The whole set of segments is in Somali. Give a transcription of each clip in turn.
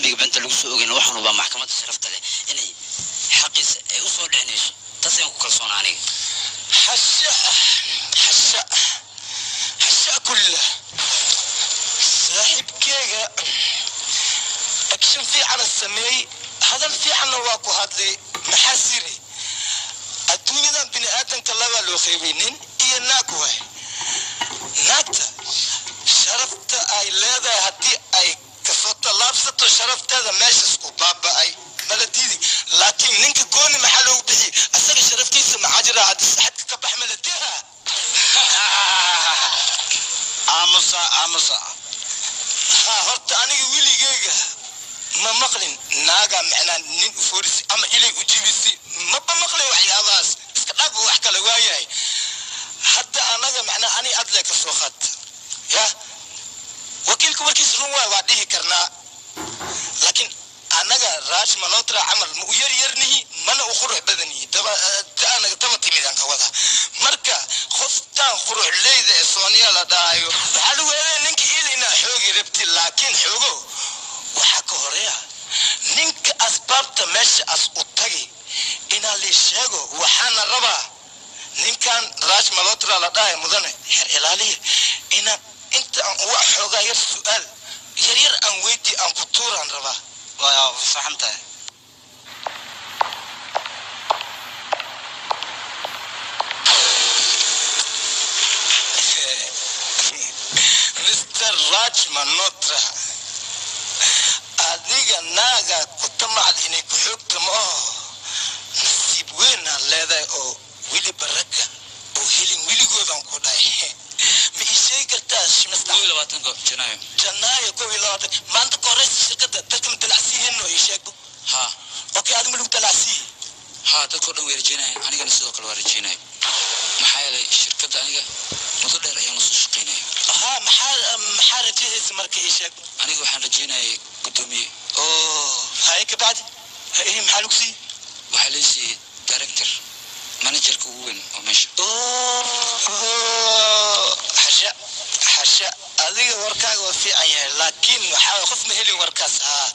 dambiga banta lagu soo ogeyn waxaan ubaa maxkamadda sharafta leh inay xaqiis ay u soo dhicnayso taseen ku kalsoonaanay حشا كله صاحب كيغا اكشن في على السمي هذا في عنا واكو هادلي محاسيري الدنيا ذا بني ادم كلها لو خيبينين اي ناكو ناكتا شرفت اي لذا هدي اي كفوت لابسة شرفت هذا ماشي سكو بابا اي ملتيدي لكن نينك كوني محلو بحي اساق شرفتي سمع عجرة عاد حد كبح ملتيها آموسا ها هرت أنا ويلي جيجا ما مقلن ناقة معنا نين فورسي أما إلي وجيبسي ما بمقلن وحي أباس اسكتاب وحكا لواياي حتى أنا معنا أني أدلك السوخات يا وكيل كوركيس روا وعديه كرنا لكن أنا راش ملوترا عمل مؤير يرني من أخرج بدني أنا تمتي ميدان كوذا مركا خفتان خروج ليدة سونيا لدايو حلو نينك إلينا حوجي ربتي لكن حوجو وحكوا هريا نينك أسباب تمشي أسقطي إن اللي شجو وحنا ربا نينكان راش ملوترا لداي مدني حرالي إن أنت وحوجا يسأل يرير أن ويدي أن كتور عن ربا فهمتها مستر راج منوترا أديك ناقة كتمع ديني كحوك ما نسيب وين هذا أو ويلي بركة أو هيلين ويلي جوزان كوداي ميشي كرتاش مستر ويلا واتنكو جناية كوي لواتن ما أنت كورس شركة تلكم تلعسي هنو يشيكو ها أوكي هذا ملوك تلعسي ها تذكر إنه يرجيناي أنا كان السوق الوارجيناي محايا الشركة أنا مصدر أيام نص شقيناي ها محارة جهة مركي يشيكو أنا وحن رجيناي قدومي هايك بعد هاي محلوكسي وحليسي دايركتور مانجر كوين ومشي حشا أذيك وركاك وفي عيال لكن محا خف مهلي وركاس ها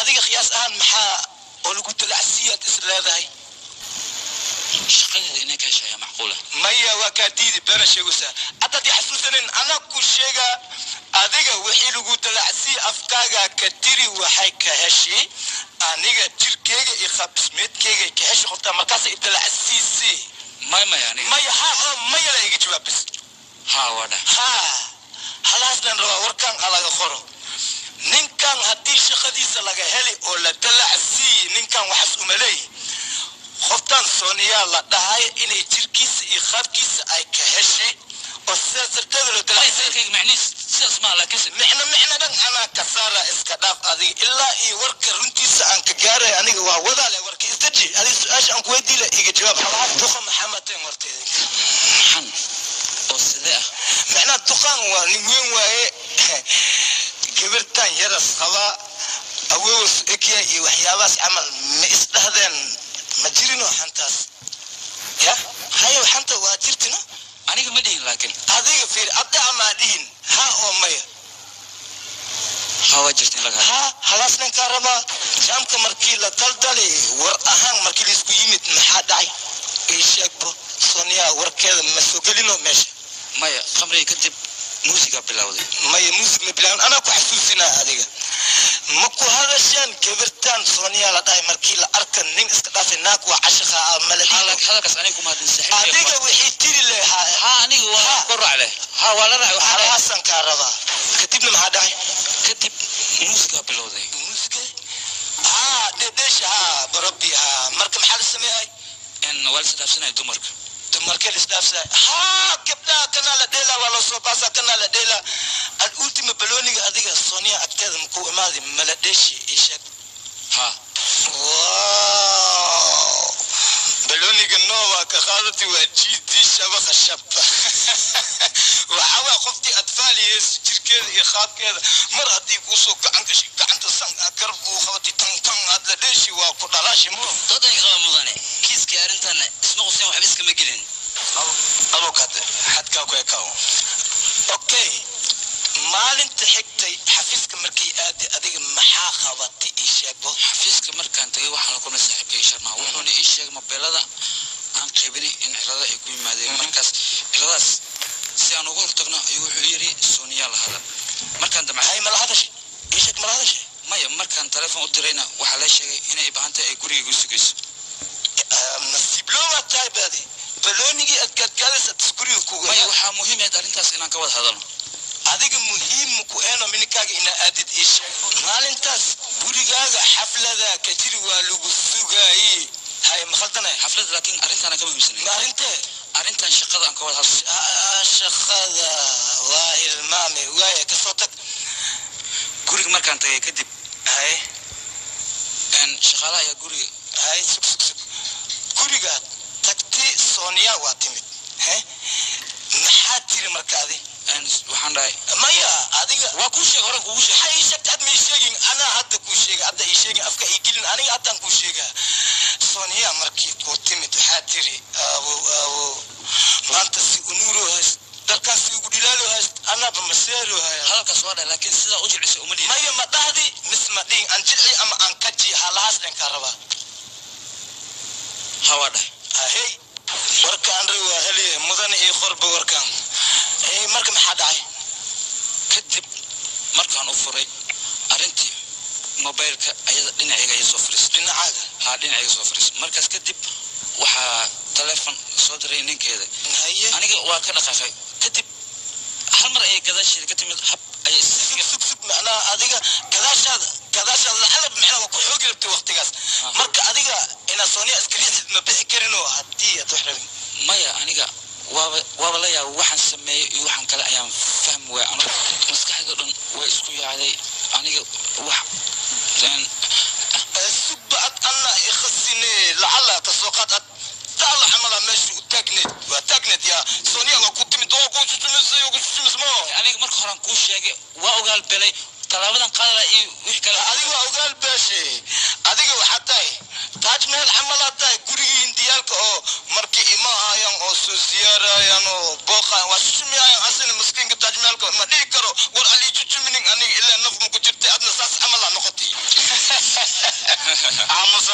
أذيك خياس أهان محا ولو قلت العسية تسلا هاي شقيني إنك أشياء معقولة ميا وكاديدي بنا شيء أتدي حسوسنين أنا كل شيء أذيك وحيلو قلت العسية أفكاك كتيري وحيك هشي أنيك تركيك إخابس ميت كيك كهش خطة مركز إدل عسيسي ما يعني ميا ها ميا لا يجي جواب بس ها وادا ها خلاص نروح وركان على خورو نينكان هدي شخديس لغا هلي او لا دلعسي نينكان وحس املي خفتان سونيا لا دهاي اني جيركيس اخابكيس اي كهشي او سيرتدلو دلعسي معني سيس ما لا كسب محنا دن انا كسارة اسكداف ادي الا اي ورك رنتيس ان كغاري اني وا ودا له ورك استجي ادي سؤال ان كويدي له ايجا جواب خلاص دخل محمد ورتيدك حن وسده معناه دخان وين واي كبرتان يرس خلا أوس إكيا وحياباس عمل ما استهدن ما جرينو حنتاس يا هاي وحنتا واجرتنا أنا كمدين لكن هذه في أبدا ما دين ها أو مايا ها واجرتني لك ها خلاص نكرما جام كمركيلا تلدلي ورأهان مركيل اسكو يمت محاداي إيشاكبو سونيا وركيل مسوقلينو ماشي مايا خمري كتب موسيقى بلاودي مايا موسيقى بلاود أنا كحسوسنا هذه مكو هذا الشان كبرتان سونيا لداي مركيلا أركن نين استقاف الناك وعشقها ملدين هذا كس أنيكم هذا السحر هذيك وحيتيري له ها أني وقرر عليه ها ولا رأي وحنا حسن كهرباء كتبنا مع داي كتب موسيقى بلاودي موسيقى ديش بربي مركب حال السماء إن والد دافسنا يدمرك تمركل استافسا كبدا كنا لديلا ولا صوباسا كنا لديلا الأولتيم بلوني هذيك سونيا أكتر مكو ماذي ملدشي إيشك ها واو بلوني كنوع كخالتي وجيتي شبخ الشبة وحوا خفتي أطفالي يسجل كذا يخاف كذا مرة ديكوسو كعنك شيء كعنت سان أقرب وخوتي تان هذا ليش وقدراشي مو ضدني غير مضاني كيس كارنتنا اسمه قصيم وحبيس كم جلين أبو كده حد كاكو يكاو أوكي مالنت حكتي حفيزك مركي أدي أديك محاخة sheegay sharma wuxuuna ii sheegay mobeelada aan qaybinay in cilada ay ku yimaadeen markaas ciladaas si aan uga hortagno ayuu wuxuu yiri Sonia la hadal markaan damcay ma la hadashay ishak ma la hadashay maya markaan telefoon u dirayna waxa la sheegay inay baahantay ay guriga u sugayso nasiib loo watay baadi balonigi adgadgaadaysa guriga kugu maya waxaa muhiim ah arrintaas inaan ka wada hadalno adiga muhiim ku eeno minikaaga ina aadid isha maalintaas gurigaaga xaflada ka jiri waa lagu sugayay hay maxadana xaflad laakiin arrintan ka muhiimsan arrintan shaqada aan ka wada hadlo shaqada waa ilmaami waa ka soo tag guriga markaan tagay kadib hay shaqaalaha guriga hay guriga tagti Sonia waa timid maxaa tiri markaadi waxaan dhahay maya adiga waa ku sheeg hore kugu sheeg hay shaqad ma sheegin ana hadda ku sheeg hadda ii sheegin afka ii gelin aniga hadda ku sheega Sonia markii ku timid waxaa tiri awo maanta si unuro hayst dalkaas ugu dilaalo hayst ana ba maseelo haya halkaas waa dhahay laakiin sida u jilcisay uma dhihin maya ma dhahdi misma dhihin aan jilci ama aan kaji halaas dhan ka raba hawa dhahay hey warkaan waa heliye mudan iyo qorba warkaan marka maxaa dhacay kadib markaan u furay arrintii mobilka ayada dhinacayga ay soo fariistay dhinacayga soo fariistay markaas kadib waxa telefoon soo diray ninkeeda aniga waa ka dhaqaaqay kadib hal mar ay gadaasheeda ka timid hab ay macnaa adiga gadaashaada lacag macnaa waa ku xoog rabtay waqtigaas marka adiga ina Sonia iskariisid ma bixi karin oo hadii aad wax rabin maya aniga waaba la yaab waxaan sameeyay iyo waxaan kale ayaan fahmi waay aniga maskaxda dhan way isku yaacday aniga wax subaad anna ikhsini la'alla tasaqat dal hamala meeshu taagneed ya Sonia waa ku timid oo ku tumismo aniga marka hore ku sheegay waa ogaal belay talaabadan qaadala iyo wix kale adiga ogaal beeshay adiga waxa tahay taaj meel amala tahay gurigii indiyalka oo markii imaayaan oo soo ziyaarayaan oo booqaan waa shumiyaan asina miskiinka taaj meelka ma dhigi karo war ali chuchuminin aniga ilaa naf ma ku jirtay adna saas amala noqotay amus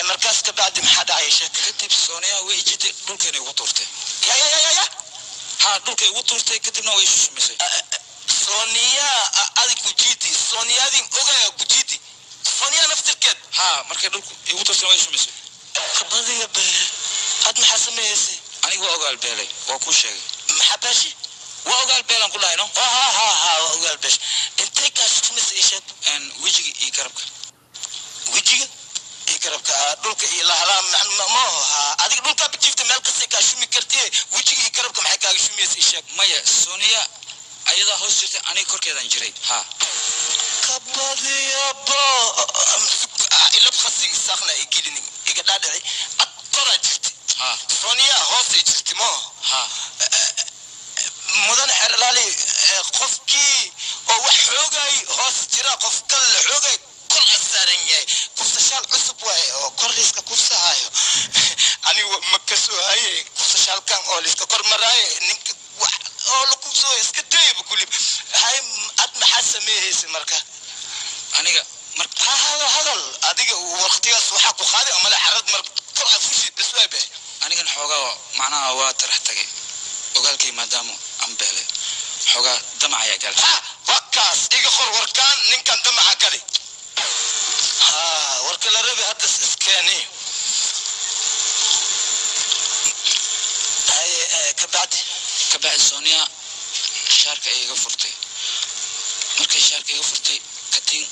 markaas ka bacdi maxaa dhacay kadib Sonia way jitay dhulkeena ugu tuurtay ya ha dhulkay ugu tuurtay kadibna way shumisay Sonia adig ku jiti Sonia din ogaa ku jiti Sonia naftirkeed ha markay dhulku igu tuurtay way shumisay qabadiga be had maxaa sameeyay aniga waa ogaal beelay waa ku sheegay maxaa baashi waa ogaal beelan ku dhaayno ha ogaal beesh intee ka shumisay sheed wajiga iyo garabka dhulka iyo lahala ma adiga dhulka bijifta meel kasta ka shumi kartay wajiga iyo garabka maxay kaaga shumisay sheeg maya Sonia ayada hoos jirtay aniga korkeedan jiray ha kabadiya bo ila khasin saxna igilini iga dhaadhay akora jirtay ha Sonia hoos jirtay mo ha mudan xirlaali qofkii oo wax xoogay hoos jira qof kale xoogay kor asaaran yahay kusashaal cusub waay oo koriska ku sahayo ani ma ka soo hayay kusashaalkan oo liska kor maray ninka wax oo la ku soo iska deeb kulib hay ad maxaa sameeyay marka aniga marka hadal adiga waqtigaas waxa ku qaaday ama la xarad mar kor afushi biswaabe aniga xoogaa macnaha waa tarax tagay ogaalkay maadaama aan beelay xoogaa damacaya gal waqtaas iga qor warkaan ninkan damaca gali warka la rabi hadda iskaani kabacdi Sonia shaarka iga furtay markay shaarka iga furtay katiin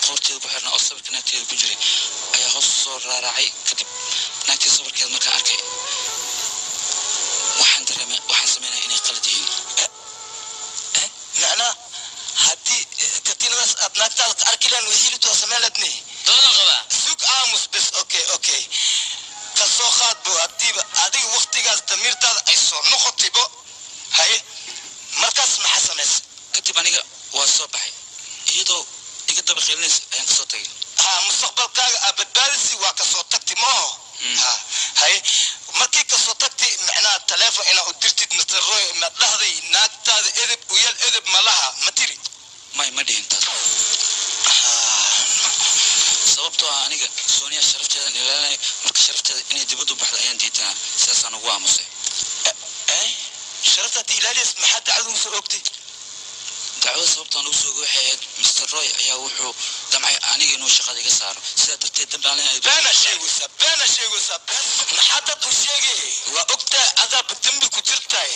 qorteed ku xirna oo sabirka naagteeda ku jiray ayaa hoos soo raaracay kadib naagtii sabirkeed markaan arkay waxaan dareemay waxaan sameynay inay qalad yihiin macna haddii katiinadaas aad naagtaada arkilaan wasiili too sameeladni doodan qaba sug aamus bes okay kasoo qaadbo hadiiba adiga waqtigaas damiirtaada ay soo noqotaybo haye markaas maxaa samaysa kadib aniga waa soo baxay iyadoo iga daba qiilinaysa ayaan kasoo tagay mustaqbalkaaga badbaadisi waa kasoo tagti maaho haye markii kasoo tagti macnaha telefoon inaa u dirtid Mr. Roy ma dhahday naagtaada edeb u yal edeb malaha ma tiri ma dhihin taas sababtoo aniga sooniya sharafteeda ilaalinay marka sharafteeda inay dibadda u baxdo ayaan diidanaa sidaasaan ugu aamusay sharaftaada ilaalis maxaa dacwada soo ogtay dacwada sababtaan ugu soo waxay ahayd Mr. Roy ayaa wuxuu damcay aniga inuu shaqada iga saaro sidaa darteed dambaanay beena sheegaysa maxaa dad u sheegay waa ogtaa adaab dambi ku jirtay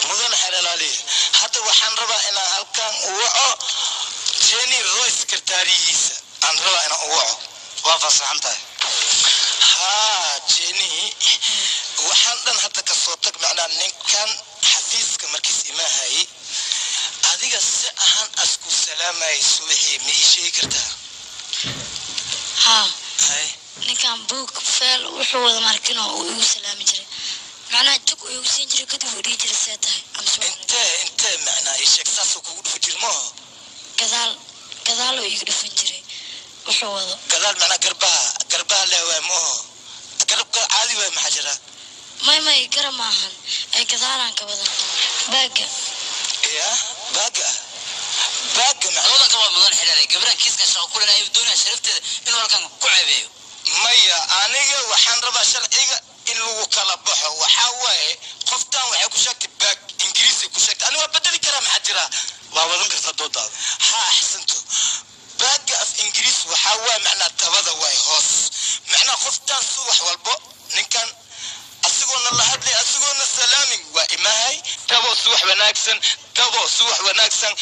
mudan xalaali hadda waxaan rabaa inaan halkan u waco Jenny Roy sekretariyiisa aan rabaa inaan u waco waa fasaxantahay Jenny waxaan dhan hadda ka soo tag macnaa ninkan xafiiska markiis imaahay adiga si ahaan asku salaamay suuxi ma ii sheegi kartaa ninkan book feel wuxuu wada markin oo uu igu salaami jiray macnaa jug uu igu siin jiray kadib uu dhihi jiray see tahay inta macnaa ii sheeg saasoo kugu dhufan jir maaha gadaal uu igu dhufan jiray wuxuu wado gadaal macnaa garbaha leh waay maaha garabka caadi waay maxaa jira may garab maahan ay gadaalaan ka wadan baaga baaga macnaa ka waa mudan xilaalay gabran kiiska shaqo kulana ay doonayaan sharafteeda inuu halkan ku ceebeeyo maya aniga waxaan rabaa sharciga in lagu kala baxo waxa waaye qoftan waxay ku sheegtay baag ingiriisi ku sheegtay aniga bedeli kara maxaa jira waa wadan kartaa doodaada axsanto baaga af ingiriis waxa waaye macnaa tabada waay hoos macnaa qoftan subax walbo ninkan asigoona la hadlay asigoona salaamin waa imahay tabo subax wanaagsan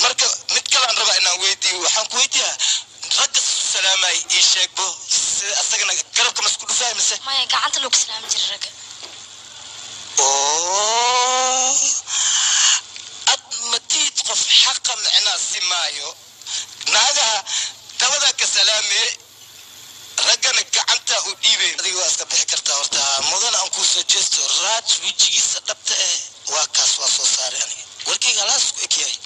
marka mid kalaan rabaa inaan weydiiyo waxaan ku weydiiyaa ragga salaamay ii sheegbo sida asagana garabka masku dhufaay mise maya gacanta lagu salaami jiray ragga ad matiid qof xaqa macnaa si maayo naagaha dabada ka salaamee raggana gacanta u dhiibay adiga waa iska bixi kartaa horta mudan aan kuu soo jeesto raaj wejigiisa dhabta waa kaas waa soo saaray aniga warkayga halaas ku ekyahay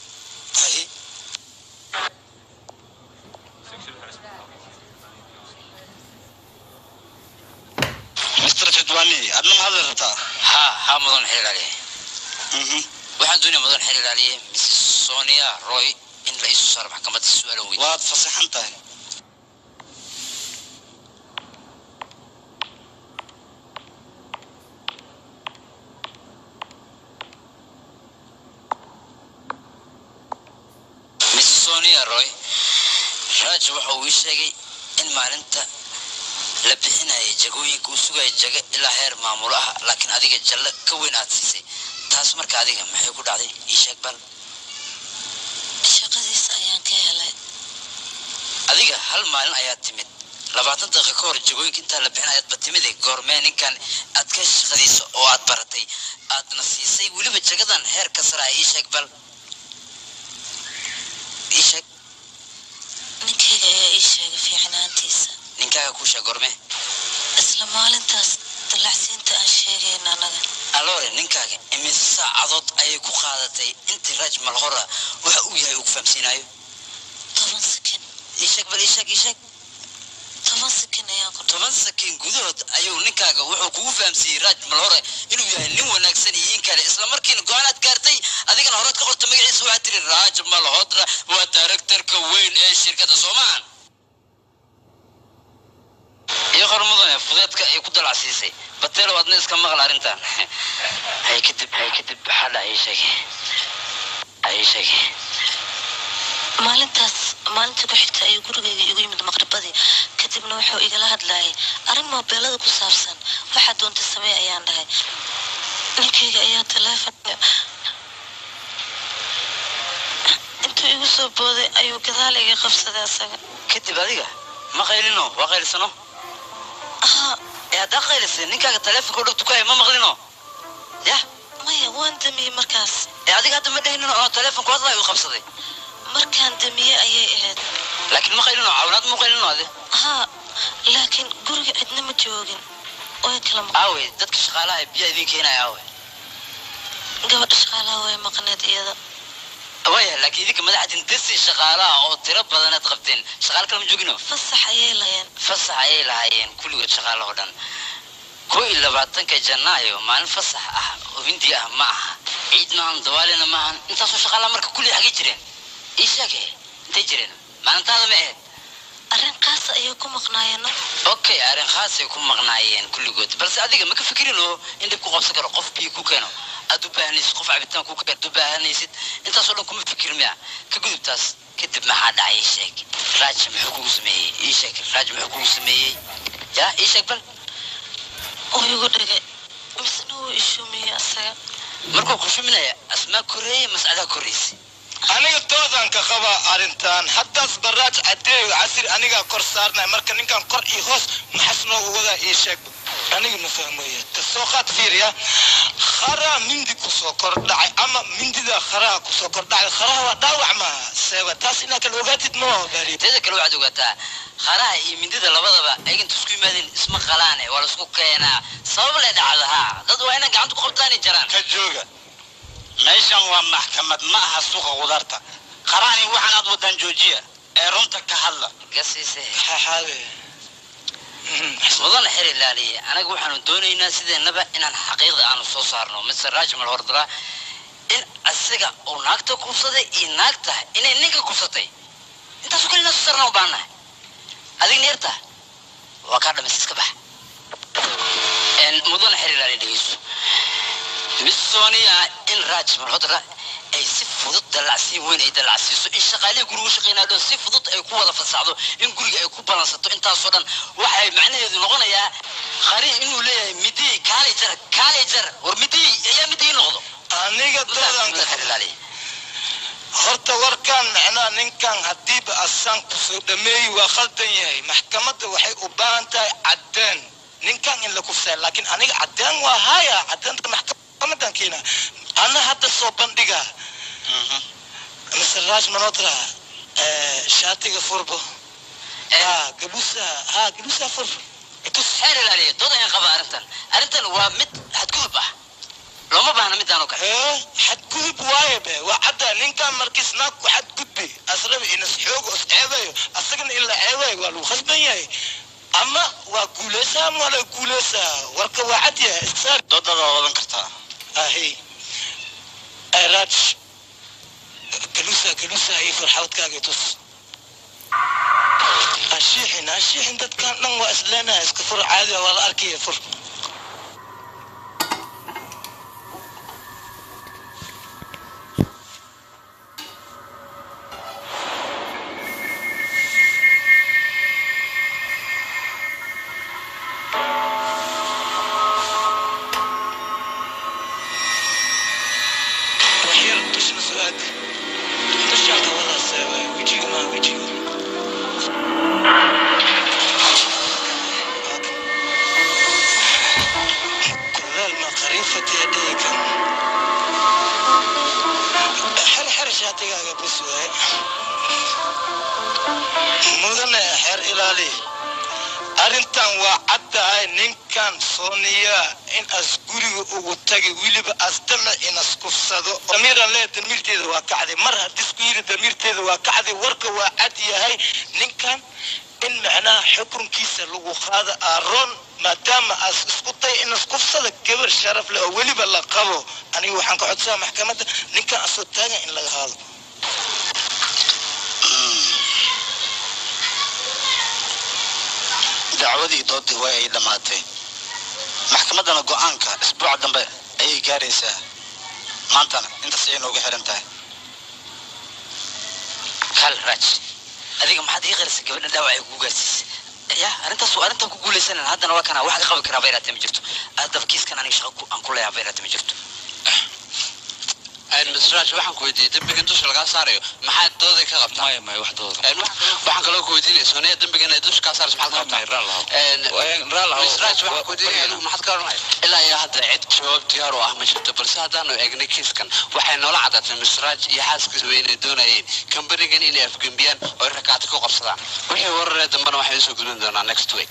Mr. Chitwani adna ma hadal rabtaa ha mudan xilaalay waxaan doonaa mudan xilaalay Mrs. Sonia Roy in la isu saaro maxkamadda su'aalo weyn waad fasaxan tahay Sonia Roy Raj waxa uu sheegay in maalinta la bixinay jagooyinka uu sugay jaga ilaa heer maamul ah laakiin adiga jalla ka weyn aad siisay taas marka adiga maxay ku dhacday ii sheeg bal shaqadiisa ayaan ka helay adiga hal maalin ayaa timid 20 daqiiqo ka hor jagooyinka inta la bixinay aad batimiday goormee ninkan aad ka shaqadiisa oo aad baratay aadna siisay weliba jagadan heer ka sare ii sheeg bal إيشك ninkayga ayaa ii sheegay fiicnaantiisa ninkaaga ku sheeg gorme isla maalintaas dalacsiinta aan sheegayna anaga aloore ninkaaga imise saacadood ayay ku qaadatay intii Raj Malhora waxa uu yahay uu fahamsiinayo 10 sakin إيشك bal إيشك 10 sakin ayaan ku 10 sakin gudahood ayuu ninkaaga wuxuu kugu fahamsiiyay Raj Malhora inuu yahay nin wanaagsan iyo kale isla markiina go'aanaad gaartay adigana horad ka qortay magaciisa waxa tiri Raj Malhora waa directorka weyn ee shirkadda Soomaan iyo hormudan fudeedka ay ku dalacsiisay batelo wadna iska maqal arintan hay kadib xala ay sheegay maalinta ku xigta ayuu gurigayga igu yimid maqribadii kadibna wuxuu igala hadlayay arrin moobeelada ku saabsan waxa doonta samee ayaan dhahay ninkayga ayaa teleefonka intuu igu soo booday ayuu gadaal iga qabsaday asaga kadib adiga ma qaylino waa qaylsano haddaa qaylisay ninkaaga teleefonka u dhagtu ku hay ma maqlino yah maya waan damiyey markaas adiga hadda ma dhahinino oo teleefonku hadlay uu qabsaday markaan damiyey ayay ahayd laakiin ma qaylino caawinaad ma qaylino ade laakiin guriga cidna ma joogin way kala aawe dadka shaqaalaha ay biyo idin keenaya aawe gabadha shaqaalaha way maqneed iyada awaya laakiin idinka madaxdin dasi shaqaalaha oo tiro badan aad qabteen shaqaal kale ma joogino fasax ayay lahaayeen kulligood shaqaalaha oo dhan 22 Janaayo maalin fasax ah oo hindi ah ma aha ciidna aan dawaalina ma ahan intaasoo shaqaalaha marka kulli xagee jireen ii sheegay intay jireen maalintaada ma ahayd arrin qaas ayay ku maqnaayeen okay arrin khaas ay ku maqnaayeen kulligood balse adiga ma ka fikirino in dib ku qabsan karo qof bii ku keeno aad u baahanaysid qof cabitaan ku keeno u baahanaysid intaasoo dhan kuma fikirmiya ka gudubtaas kadib maxaa dhacay sheeg raaj muxuu kugu sameeyey ii sheeg raaj muxuu kugu sameeyey yaa ii sheeg bal oo igu dhigay misna wuu ishuumiyey asaga markuu ku shuminaya asmaa koreeye mas'adaa koreysi aniga toodan ka qaba arintan haddaas baraaj cadeeyo casir aniga kor saarnay marka ninkan kor iyo hoos maxasnoo wada ii sheeg aniga ma fahmayo tasooqaad fiiriya khara mindi ku soo kordhacay ama mindida khara ku soo kordhacay khara waa dhaawac ma seeba taas inaa kala ogaatid ma bari teeda kale waxaad ogaataa kharaha iyo mindida labadaba ay inta isku yimaadeen isma qalaane waa la isku keenaa sabab le dhacdaha dad waa inay gacanta ku qabtaani jiraan ka jooga meeshan waa maxkamad ma aha suuqa qudaarta qaraani waxaan aad wadan joojiya ee runta ka hadla gasiise xaxaale mudana xir ilaaliye anaga waxaanu doonaynaa sideenaba inaan xaqiiqda aanu soo saarno mr rajmal hordara in asiga uu naagta kufsaday iyo naagta inay ninka kufsatay intaasoo kale inaa soo saarnaa u baanahay adig neerta waa kaa dhamaysa iska bax mudana xir ilaaliye dhegeyso miss sonia in rajmal hordara ay si fudud dalacsiin weyn ay dalacsiiso in shaqaalihi gurigu shaqeynaa dhan si fudud ay ku wada fasaxdo in guriga ay ku balansato intaasoo dhan waxay macnaheedu noqonayaa khari inuu leeyahay midii kaali jar war midii ayaa midii noqdo aniga toodan ka ilaaliye horta warkan macnaa ninkan hadiiba asaan kusoo dhameeyey waa khaldan yahay maxkamadda waxay u baahan tahay caddeen ninkan in la kufsay laakiin aniga caddeen waa haya caddeenta maxkamadan keena ana hadda soo bandhiga Mr. Raj Manotra shaatiga furbo galusa furbo xeer ilaaliye dood ayaan qaba arrintan waa mid xadgudub ah looma baahna midaan oo kale xadgudub waaye be waa cadda ninkan markiis naag ku xadgudbi asrabi inas xoog os ceebayo asagana in la ceebayo waa lagu khasban yahay ama waa guuleysaa ama waa la guuleysaa warka waa cad yahay doodada wadan kartaa ahi Raj galusa ay farxadkaaga tus ashiixin dadkan dhan waa islaana iska fur caadi waa la arkaya fur mudane xeer ilaali arrintan waa caddahay ninkan sooniya in as guriga ugu tagay weliba as damac inas kufsado damiiran lee damiirteeda waa kacday mar haddii isku yiri damiirteeda waa kacday warka waa cad yahay ninkan in macnaha xukunkiisa lagu qaado aaroon maadaama as isku day inas kufsada gabar sharaf leh oo weliba la qabo aniga waxaan ka codsaa maxkamadda ninkan asoo taagan in laga qaado dacwadii doodii way ay dhamaatay maxkamaddana go'aanka isbuuca dambe ayay gaaraysaa maantana intaas ayay nooga xiran tahay kal raj adiga maxaad ii qarisay gabadha dhaawac ay kugu gaarsiisay ya arrintaas waa arrintan ku guulaysanan haddana waa kana wax ka qabi karaa bayraate ma jirto aadaba kiiskan aniga shaqa aan ku leeyahay bayraate ma jirto misraaj waxaan ku weydiiyey dambigan dusha lagaa saarayo maxaad dooday ka qabtaa maya wax dooda waxaan kaloo ku weydiinaya sooniya dambigan ay dusha kaa saarayso maxaad ka qabtaa misraaj waxaan ku weydiinaya maxaad ka oranaya ilaa iyo hadda cid jawaab diyaar u ah ma jirto balse haddaanu eegnay kiiskan waxay noola caddaatay misraaj iyo xaaskiisa inay doonayeen kambanigan inay afgembiyaan oo rakaati ku qabsadaan wixii wararee dambena waxay usoo gudbin doonaa next week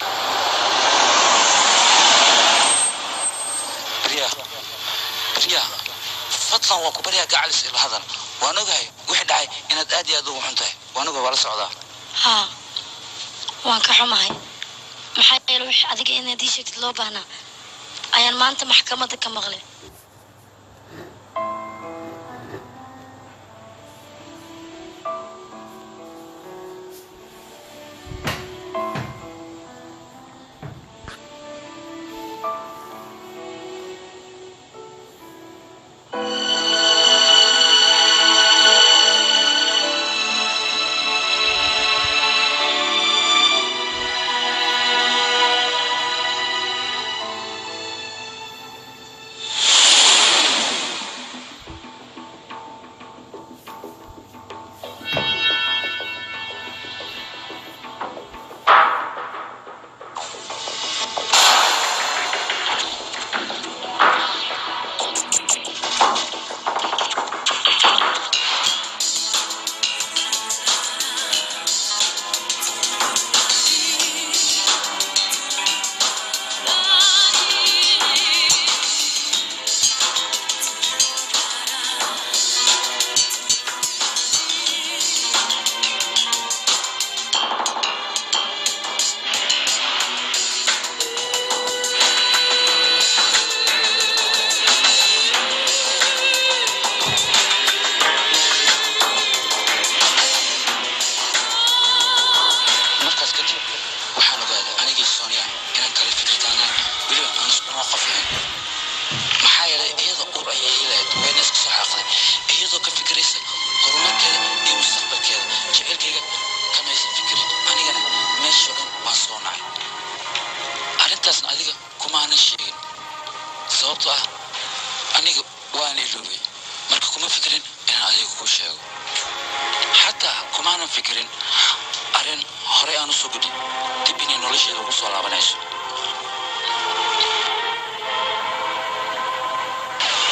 بريا فضلا وكبريا قاعد إلى هذا وأنا جاي واحد عاي إن أدي أدو وحنته وأنا جاي ولا صعدا ها وانك حماي محايل وح أديك إن دي شكل لو بهنا أيان ما أنت محكمتك مغلي fikirin arrin horey aan u soo gudin dib inay nolosheeda ugu soo laabanayso.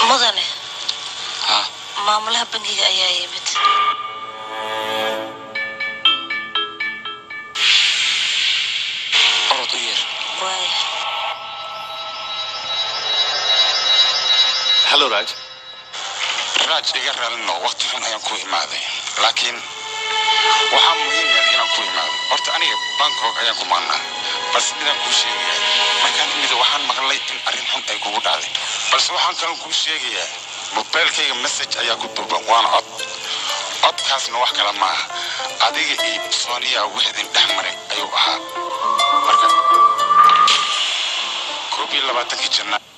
mudane haa maamulaha bangiga ayaa yimid. orod u yeer. waaya Hello, Raj. raaj iga raalino waqti xun ayaan ku imaaday laakiin waxaa muhiim ah inaan ku imaado horta aniga Bangkok ayaan ku maqnaa balse midaan kuu sheegayaa markaan imid waxaan maqlay in arrin xun ay kugu dhacday balse waxaan kaloo kuu sheegayaa mobilkayga message ayaa ku duuban waana codkaasna wax kale maaha adiga iyo Sonia wixii dhex maray ayuu ahaa marka 22 Janaayo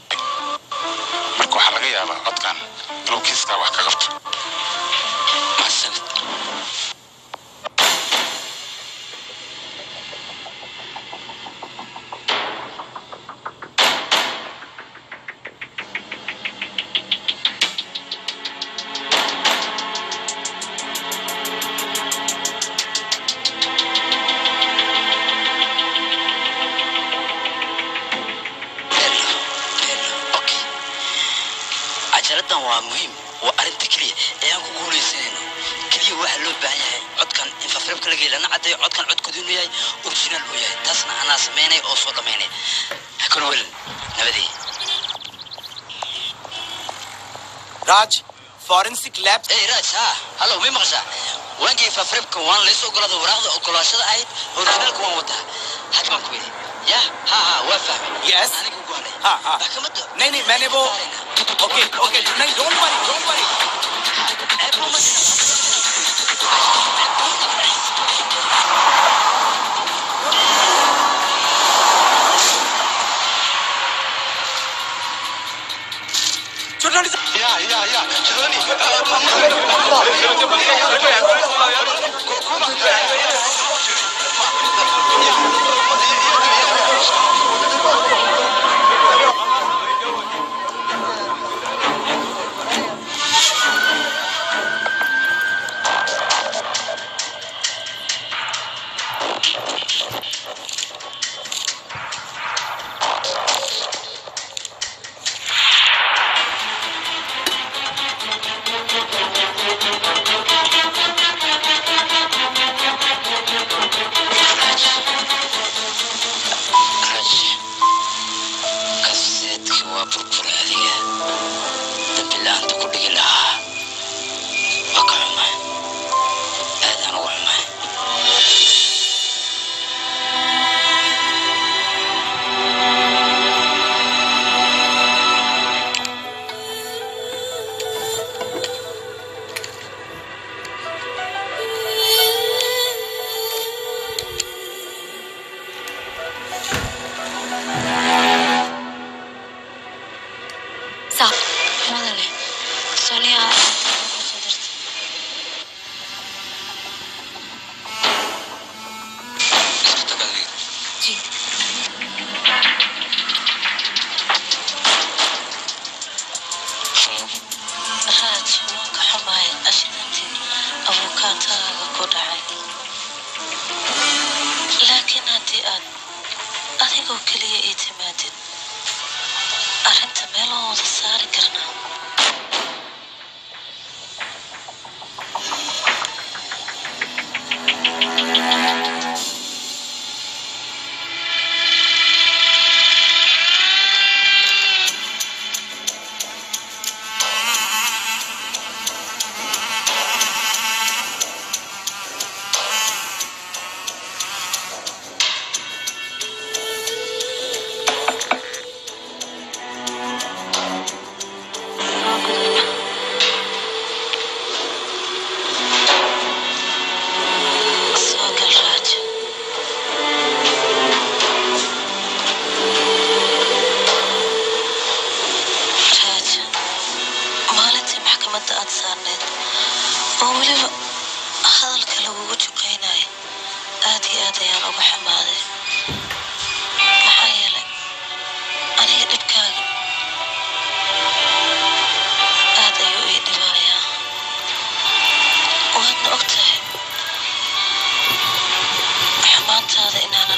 marka waxaa laga yaabaa codkan inuu kiiska wax ka qabto. mahadsanid. عجلتنا ومهم وأنت كلية أيام كقولي سنين كلية واحد لو بعيا عد كان إنفرم كل جيل أنا عدي عد كان عد كدون وياي أورجينال وياي تصنع أنا سميني أو صوت ميني هكون وين نبدي راج فورنسيك لاب إيه راج ها هلا مين مغشى وين جي فرم كوان ليسو قرض وراغد أو كل شيء أي أورجينال كوان وده حكم كويلي يا ها وافهم Yes. أنا كقولي ها नहीं मैंने वो ओके नहीं don't worry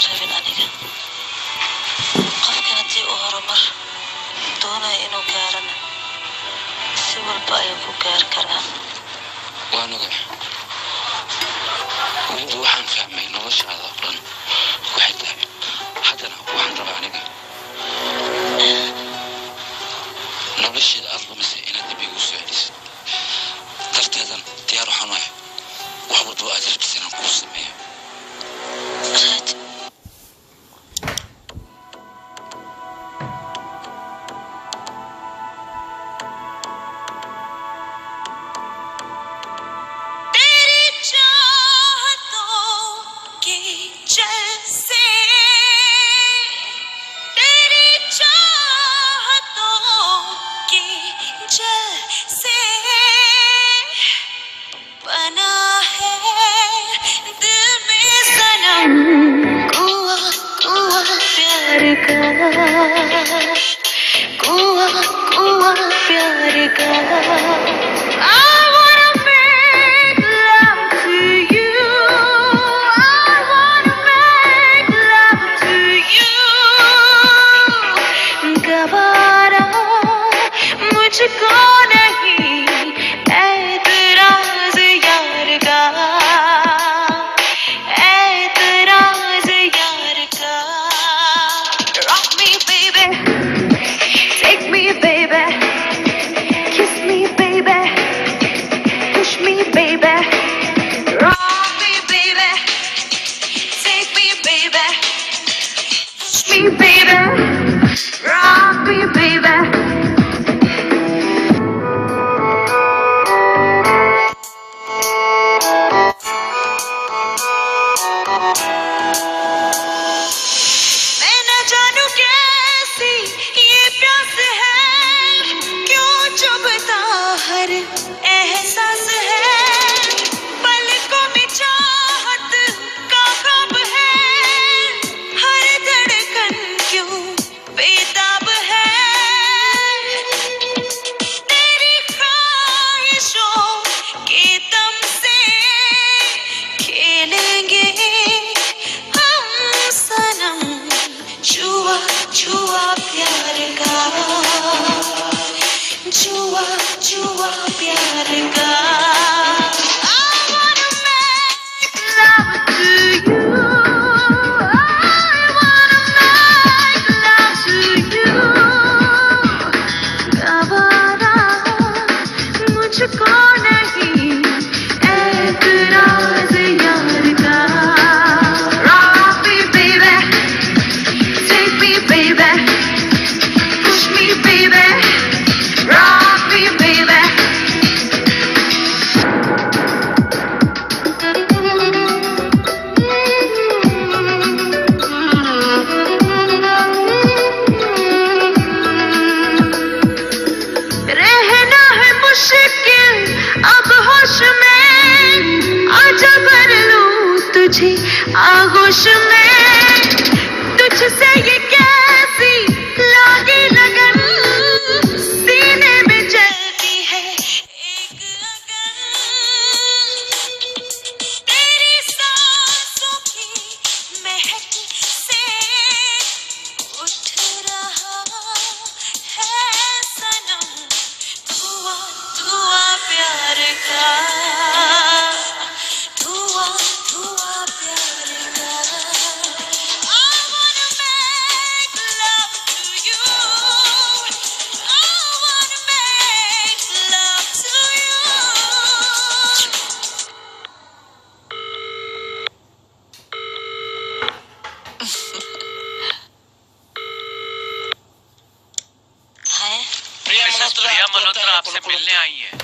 rabin aniga qofka haddii uu horumar doonaya inuu gaarana si walba ayuu ku gaari karaa waan ogahay waxaan fahmay noloshaada oo dhan waxay tahay haddana waxaan rabaa aniga nolosheeda aad lumisay inaad dib igu soo celisid darteedan diyaar waxaan ahay wax walba aad rabtid inaan kuu sameeyo आपसे मिलने आई है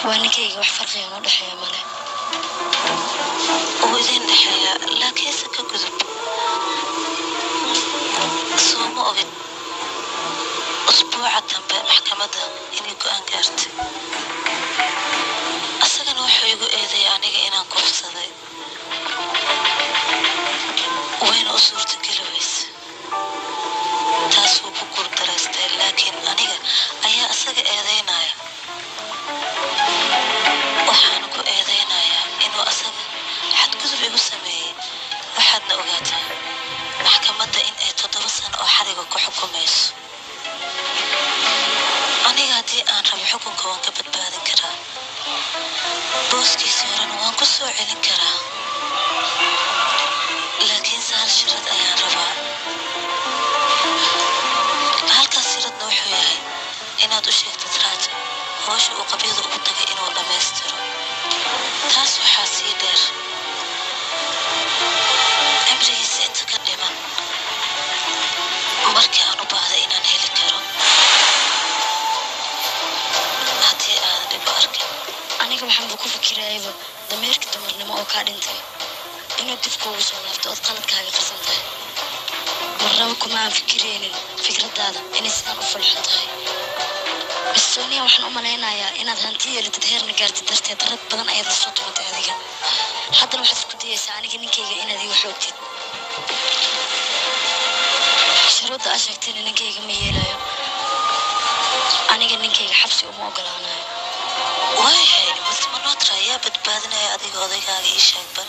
وانكيغا wax farqi ah u dhaxeeyo male oo idin dhaxeeya laakiin ka gudub soo ma ogid usbuuca dambe maxkamadda inay go-aan gaartay asagana wuxuu igu eedeeyay aniga inaan kufsaday wayna u suurtageli weyse taas wuu ku guuldareystay laakiin aniga ayaa asaga eedeynaya waxaana ku eedeynayaa inuu asaga xadgudub igu sameeyey waxaadna ogaataa maxkamadda in ay 7 sano oo xariga ku xukumayso aniga haddii aan rabo xukunka waan ka badbaadin karaa booskiisii horena waan ku soo celin karaa laakiin hal shirad ayaan rabaa halkaas shiradna wuxuu yahay inaad u sheegtid raaj howsha uu qabyada ugu tagay inuu dhammaystiro taas waxaa sii dheer cimrigiisa inta ka dhiman markii aan u baahday inaan heli karo haddii aadan dhib u arkin aniga waxaan ku fikirayaba dameerka dumarnimo oo kaa dhintay inuu dib kuugu soo laabto ood qaladkaaga qarsan tahay marnaba kuma aan fikiraynin fikradaada inay sidaan u falxan tahay bisooniya waxaan u malaynayaa inaad hanti yeelitid heerna gaartid darteed rag badan ayaad lasoo tumatay adiga haddana waxaad isku dayaysaa aniga ninkayga inaad igu xoogtid shuruudda aa sheegtayna ninkayga ma yeelayo aniga ninkayga xabsi uma ogolaanayo waayahay balse manotra ayaa badbaadinaya adiga odaygaaga ii sheeg bal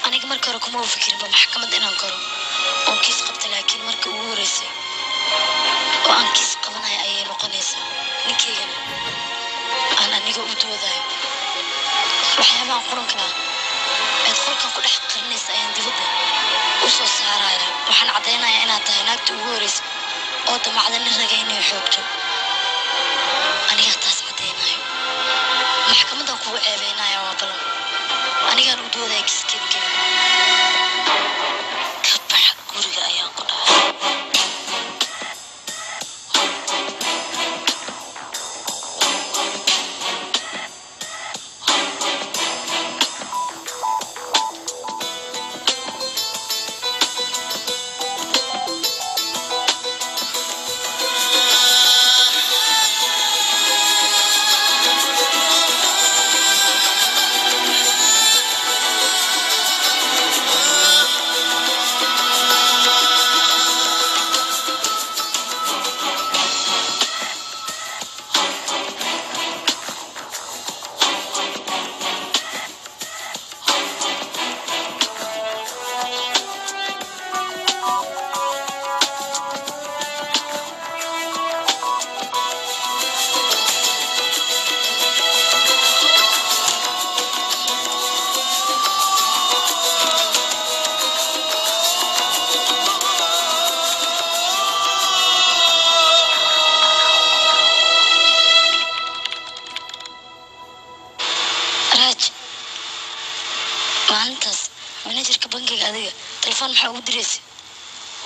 aniga marka hore kuma fikirinba maxkamad inaan koro oo kiis qabta laakiin marka ugu horeysay oo aan kiis qabanaya ayay noqonaysaa ninkaygana aan aniga u doodayo waxyaabahan qurankaa eed qolkan ku dhex qarinaysa ayaan dibadda u soo saaraya waxaan caddaynayaa inaad tahay naagta ugu horeysa oo damacda nin raga inay xoogto aniga taas caddaynayo maxkamadan kugu ceebeynaya waa balan anigaan u doodaya kiiskeeda gelin ka bax guriga ayaan ku dhahay manajerka bangiga adiga telefoon maxaa ugu diraysa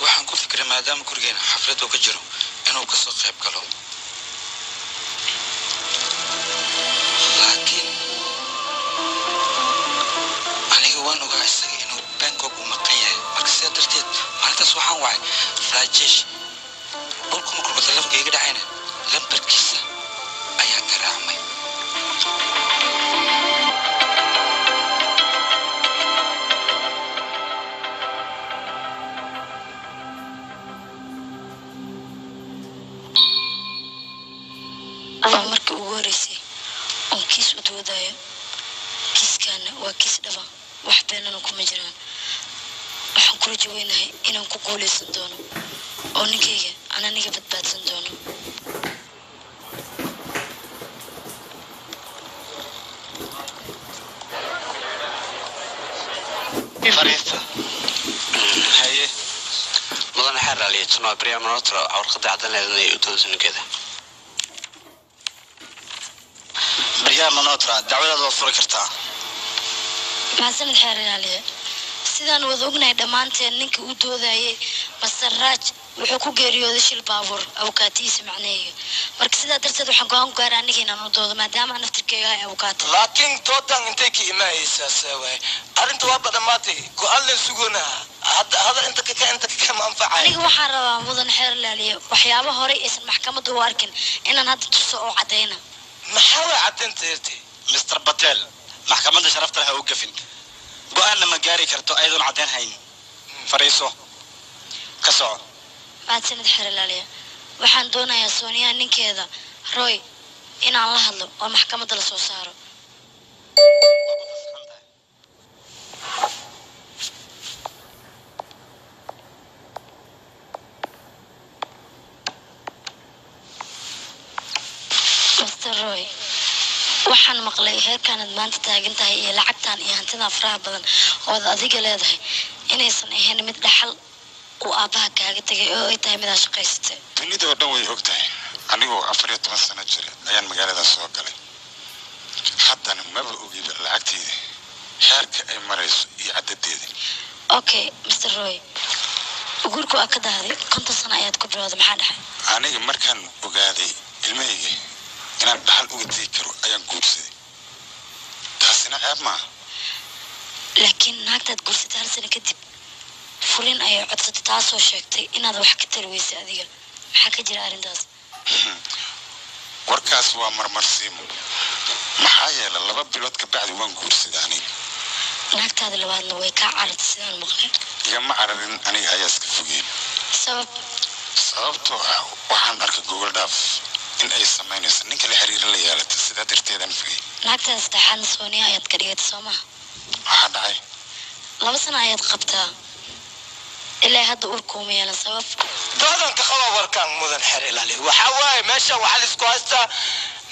waxaan ku fikiray maadaama gurigeena xaflad uu ka jiro inuu kasoo qayb galo laakiin aniga waan ogaa isaga inuu bangkok u maqan yahay marka sidaa darteed maalintaas waxaan wacay rajesh dhulku markuu telefoonka iga dhacayna lambarkiisa ayaa garaacmay markii ugu horeysay oo kiis u doodayo kiiskana waa kiis dhaba wax beenana kuma jiraan waxaan ku rajo weynahay inaan ku guuleysan doono oo ninkayga aan aniga badbaadsan doono fariista haye mudan xaraaliye tunaa Brian Manotra warqada caddaynayna ay u doodayso keda Brian Manotra dacwada loo furi kartaa maasan xaraaliye sidaan wada ognahay dhamaanteen ninka uu doodayay Masaraj wuxuu ku geeriyooday shil baabuur awkaatiisa macneeyo marka sidaa darteed waxaan go'aan ku gaaray aniga inaan u doodo maadaama naftirkeyga ay awkaata laakiin toodan intay ka imaayaysaa saaway arrinta waa badamaatay go'aan la sugona hadda inta ka كم أنفع aniga waxaan rabaa mudan xeer laaliye waxyaabo hore aysan maxkamaddu u arkin inaan hadda tuso oo cadeyna محاول عدين تيرتي مستر باتيل محكمة شرفت لها وقفين قوان لما جاري كرتو أيضا عدين هين فريسو كسو mahadsanid xeer laaliye waxaan doonayaa sooniya ninkeeda roy inaan la hadlo oo maxkamadda la soo saaro Mr. Roy waxaan maqlay heerkaanad maanta taagan tahay iyo lacagtan iyo hantida faraha badan oo adiga leedahay inaysan ahayn mid dhaxal uu aabaha kaaga tagay oo ay tahay mid aad shaqaysatay dunida oo dhan way ogtahay anigoo 14 sano jira ayaan magaalada soo galay haddana maba ogiba lacagteeda heerka ay marayso iyo cadadeeda okay Mr. Roy gurku aad ka dahday 50 sano ayaad ku bilowday maxaa dhaxay aniga markaan ogaaday ilmahayga inaan dhaxal uga tegi karo ayaan guursaday taasina ceeb maaha laakiin naagtaad guursatay hal sano kadib fulin ayay codsatay taasoo sheegtay inaad wax ka tari weysay adiga maxaa ka jira arrintaas warkaas waa marmarsiimo maxaa yeelay 2 bilood ka bacdi waan guursaday aniga naagtaada labaadna way kaa carartay sidaan maqlay igama cararin aniga ayaa iska fogeen sababtoo ah waxaan arkay Google Docs in ay samaynayso ninka la xiriir la yeelatay sida darteedan fogey naagtaada saddexaad Sooniya ayaad ka dhigtay Soomaa waxaa dhacay 2 sano ayaad qabtaa ilaa hadda urkuuma yeelan sabab دادن كخوا وركان مدن حريل عليه وحواي ماشى وحال اسكواستا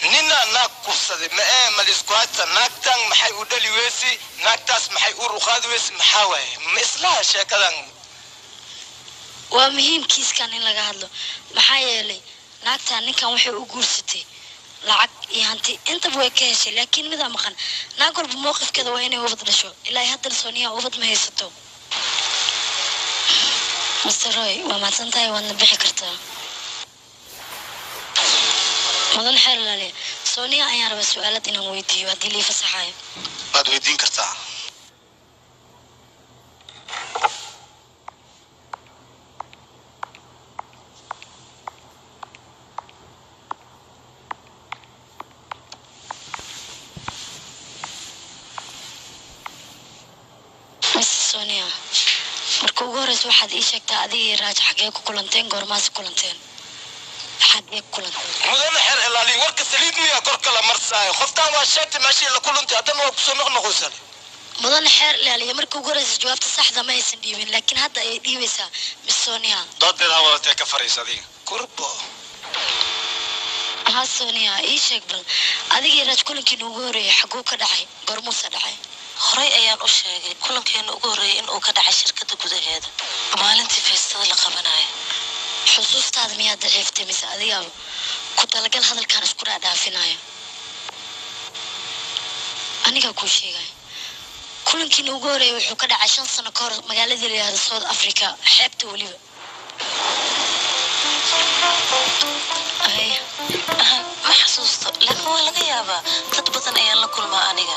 نينا ناكوسد ما ما اسكواستا ناكتان maxay u dhali weesi naagtaas maxay u ruqaad weesi maxaaway mislaa sheekadan waa muhiim kiiskan in laga hadlo maxaa yeelay naagta ninkan waxay u guursatay lacag iyo hanti inta way ka heshay laakiin mid maqan naag walba mowqifkeeda waa inay ubad dhasho ilaa hadda Sooniya ubad ma haysato Mr. Roy waa maadsantahay waadna bixi kartaa mudan xeer laaliye Sooniya ayaan rabaa su'aalad inaan weydiiyo haddii lii fasaxayo waad weydiin kartaa Sooniya marka ugu horeysa waxaad ii sheegtaa adiga raaj xagee ku kulanteen goormaas kulanteen xagee kulanteen مدن حريل عليه ورك سليد ميا كركلا مرساي خفتان واشات ماشي لكلنتي هذا ما كسو نقنقوسن mudan xeer laaliye marka ugu horeysa jawaabta saxda ma aysan dhiibin laakiin hadda ay dhiibaysaa Miss Sooniya doodeeda wadatay ka fariisadii كربو ها Sooniya ii sheeg bal adiga raaj kulankiina ugu horeeyay xaguu ka dhacay goormuusa dhacay horey ayaan u sheegay kulankeena ugu horeeyay in uu ka dhacay shirkadda gudaheeda maalintii feestada la qabanayo xusuustaada miyaad daciiftay mise adiga ku talagal hadalkan isku dhaafinayo aniga ku sheegay kulankiina ugu horeeyay wuxuu ka dhacay 5 sano ka hor magaalada la yiraahdo South Africa xeebta waliba ma xasuusto laakiin waa laga yaabaa dad badan ayaan la kulmaa aniga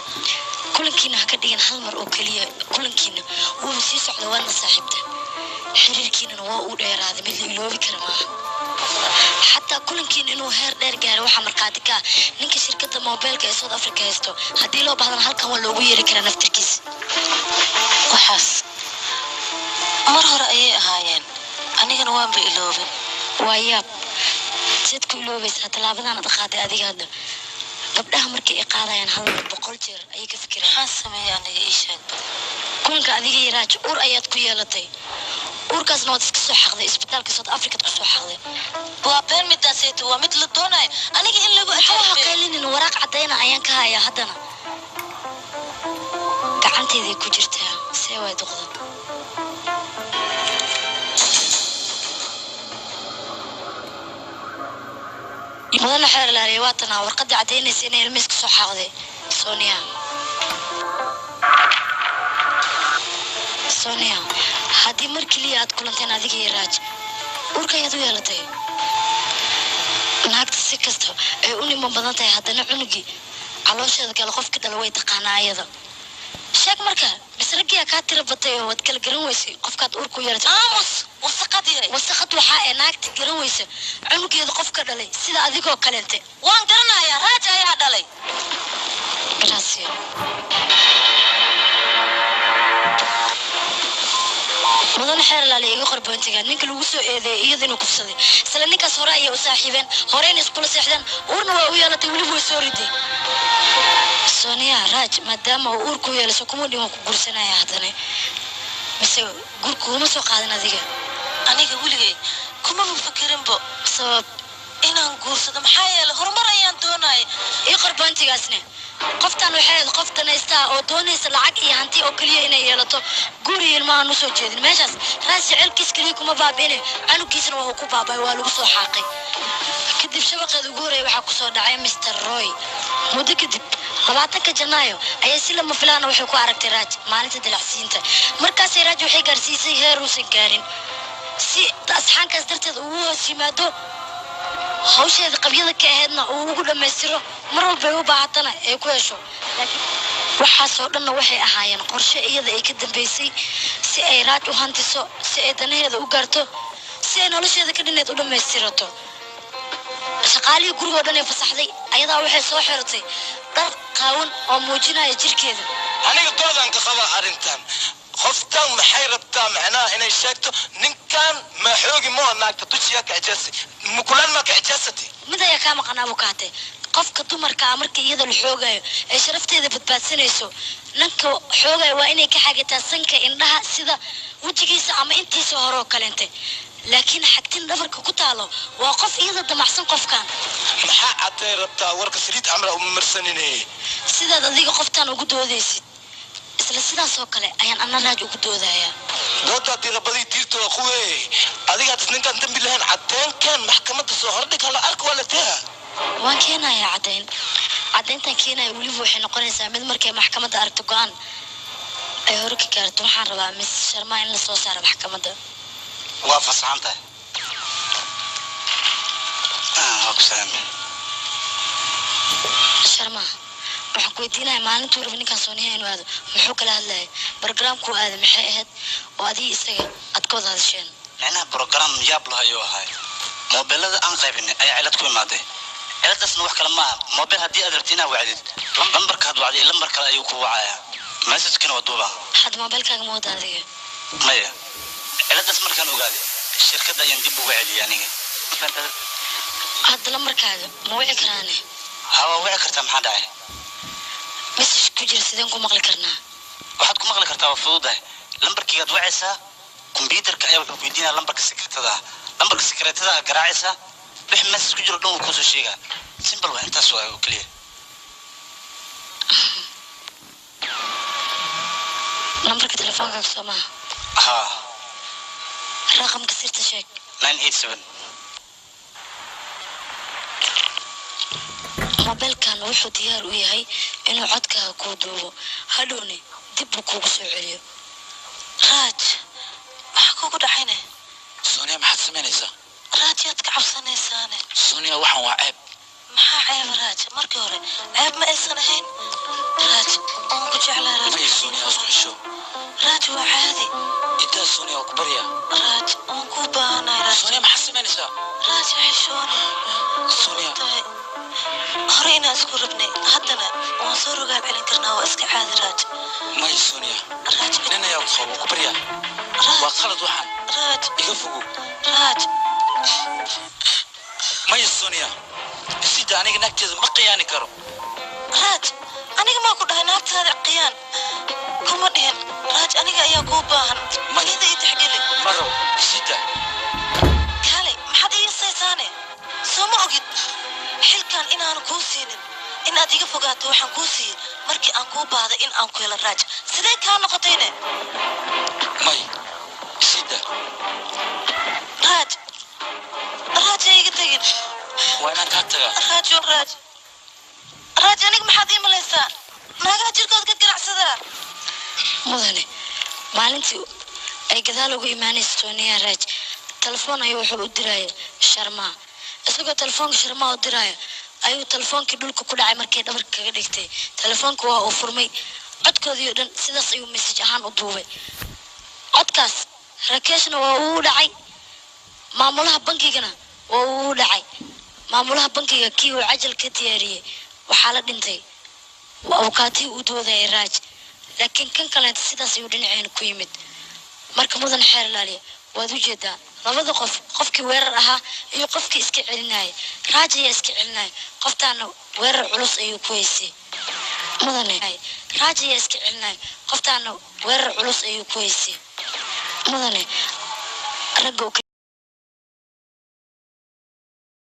kulankiina ha ka dhigin hal mar oo kaliya kulankiina wuu sii socday waana saaxiibta xiriirkiina waa uu dheeraaday mid la iloobi kara maaha xataa kulankiina inuu heer dheer gaaro waxa markaati ka ninka shirkadda mobilka ee South Africa haysto haddii loo baahdan halkan waa loogu yeeri karaa naftirkiisa waxaas mar hore ayay ahaayeen anigana waanba iloobin waa yaab sid ku iloobaysaa talaabadan aad qaaday adiga hadda gabdhaha markay ay qaadayaan hal 100 jeer ayay ka fikiraan maxaan sameeyay aniga ii sheeg kulanka adiga iyo raaj ur ayaad ku yeelatay urkaasna waad iska soo xaqday isbitaalka South Africa ku soo xaqday waa been midaasaytu waa mid la doonayo aniga in lagu waxa qaylinin waraaq cadayna ayaan ka hayaa haddana gacanteedii ku jirtaa see way duqdo mudan xeer laaliye waatana warqadda cadaynaysa inay ilmihiis ka soo xaqday Sooniya Sooniya haddii mar keliya aad kulanteen adiga iyo raaj urka ayaad u yeelatay naagta si kasta ay u niman badan tahay haddana cunugii caloosheeda kale qofka dhala way taqaanaa ayada sheeg marka bisragiya ka tira batay oo wad kala garan weysay qofkaad uurku yeelatay aamus wasaqadii wasaqad waxa ay naagta garan weysa cunugeeda qofka dhalay sida adigoo kaleente waan garanayaa raaj ayaa dhalay gracias mudan xeer la iga qorboontiga ninka lagu soo eedeeyay iyadoo kufsaday isla ninkaas hore ay u saaxiibeen horeen isku la seexdeen uurna waa u yeelatay wali way soo riday Sonia Raj maadaama uu uurku yeelaso kuma dhimo ku gursanaya hadana mise gurku uma soo qaadan adiga aniga weligay kuma fakirinbo sabab inaan guursado maxaa yeelay horumar ayaan doonay ii qorboontigaasna qoftan waxay qoftan istaa oo doonaysa lacag iyo hanti oo kaliya inay yeelato guri ilmaha soo jeedin meeshaas raas jecelkiis kaliya kuma baabine anugiisna waa ku baabay waa lagu soo xaaqay kadib shabaqeeda ugu horeeyay waxa ku soo dhacay Mr. Roy muddo kadib 20 Janaayo ayay si lama filaan waxay ku aragtay Raaj maalinta dilacsiinta markaas Raaj waxay gaarsiisay heer uu san gaarin si asxaankaas darteed uu hoos yimaado hawsheeda qabyada ka ahaydna uu ugu dhameystiro mar walba u baahatana ay ku hesho laakiin waxa soo dhan waxay ahaayeen qorshe iyada ay ka dambeysay si ay Raaj u hantiso si ay danaheeda u gaarto si ay nolosheeda ka dhineed u dhameystirato shaqaalii guriga dhan ay fasaxday ayadaa waxay soo xirtay dhar qaawan oo muujinaya jirkeeda aniga doodan ka qaba arintan qoftan maxay rabtaa macnaha inay sheegto ninkan ma xoogi ma naagta tujiya ka ijasi mukulan ma ka ijasati mid ayaa ka maqan abukaate qofka dumarka markii iyada la xoogayo ay sharafteeda badbaadsanayso nanka xoogayo waa inay ka xagitaa sanka indhaha sida wajigiisa ama intiisa hore oo kaleente laakiin xagtin dhabarka ku taalo waa qof iyada damacsan qofkan maxaa caday rabtaa warka saliid amra u marsanine sidaad adiga qoftan ugu doodaysid isla sidaas oo kale ayaan anna Raaj ugu doodayaa dooda dirabadi diirto quwe adiga ninkan dambi lahayn cadeenkan maxkamadda soo hordhig kala arko wala taa waan keenayaa cadeyntan keenaya waliba waxay noqonaysaa mid markay maxkamadda aragto go'aan ay hore ka gaarto waxaan rabaa Miss Sharma in la soo saaro maxkamadda waa fasaxanta oksam Sharma waxaan ku weydiinayaa maalintuu raba ninkan Sonia inuu aado muxuu kala hadlayay barnaamijku aado maxay ahayd oo adii isaga aad ka wada hadasheen macnaha program yaab lahayo ahay mobilada aan qaybinay ayaa cilad ku imaaday ciladasna wax kale ma aha mobil haddii aad rabtiin inaad wacdid lambarka had wacday lambar kale ayuu ku wacayaa message-kana waa duuba had mobilkaaga ma wada adiga maya ciladas markaan ogaaday shirkadda ayaan dib uga celiyay aniga hadda lambarkaaga ma wici karaane hawa wici kartaa maxaa dhacay message ku jira sideen ku maqli karnaa waxaad ku maqli kartaa waa fududahay lambarkiigaad wacaysaa computerka ayaa wuxuu weydiinaya lambarka secretada garaacaysaa wix message ku jiro dhan wuu kusoo sheegaa simple waa intaas waa oo keliya lambarka telefoonkaaga soo maaha ha raqamka sirta sheeg 987 mobilkan wuxuu diyaar u yahay inuu codkaaga ku duubo hadhowne dib uu kugu soo celiyo Raaj waxa kugu dhacayna Sonia maxaad samaynaysaa Raaj yaad ka cabsanaysaane Sonia waxaan waa ceeb maxaa ceeb Raaj markii hore ceeb ma aysan ahayn Raaj aan ku jeclaa Raaj may Sonia isku xisho Raaj waa caadi inta Sonia ku bariya Raaj aan ku baahanahay Raaj Sonia maxaad samaynaysaa Raaj xishoone Sonia hore inaan isku rabnay haddana waan soo rogaal celin karnaa waa iska caadi Raaj may Sonia Raaj nin ayaa ku qabo ku bariya waa qalad waxaan Raaj iga fogo Raaj may Sonia sida aniga nagteeda ma qiyaani karo Raaj aniga ma ku dhahay naagtaada qiyaan kuma dhihin Raaj aniga ayaa kuu baahan iyada ii tixgeli maro sida kale maxaad ii saysaane soo ma ogid xilkan inaan kuu siinin inaad iga fogaato waxaan kuu siiyey markii aan kuu baahday in aan ku helo Raaj sidee kaa noqotayne may sida Raaj iga tagin waa inaan kaa tagaa Raaj aniga maxaad ii malaysaa naagaha jirkood ka ganacsadaa mudane maalintii ay gadaal ugu imaanaysa Sonia Raaj telefoon ayuu wuxuu u diraya Sharma isagoo telefoonka Sharma u diraya ayuu telefoonkii dhulka ku dhacay markay dhabarka kaga dhigtay telefoonka waa uu furmay codkoodii oo dhan sidaas ayuu message ahaan u duubay codkaas Rakeshna waa uu dhacay maamulaha bankigana waa uu dhacay maamulaha bankiga kii uu cajal ka diyaariyay waxaa la dhintay waa kaati u dooday Raaj laakiin kan kale sidaas ayuu dhinaceen ku yimid marka mudan xeer laaliye waad u jeedaa labada qofkii weerar ahaa iyo qofkii iska celinay Raaj ayaa iska celinay qoftaana weerar culus ayuu ku haysay mudan Raaj ayaa iska celinay qoftaana weerar culus ayuu ku haysay mudan ragga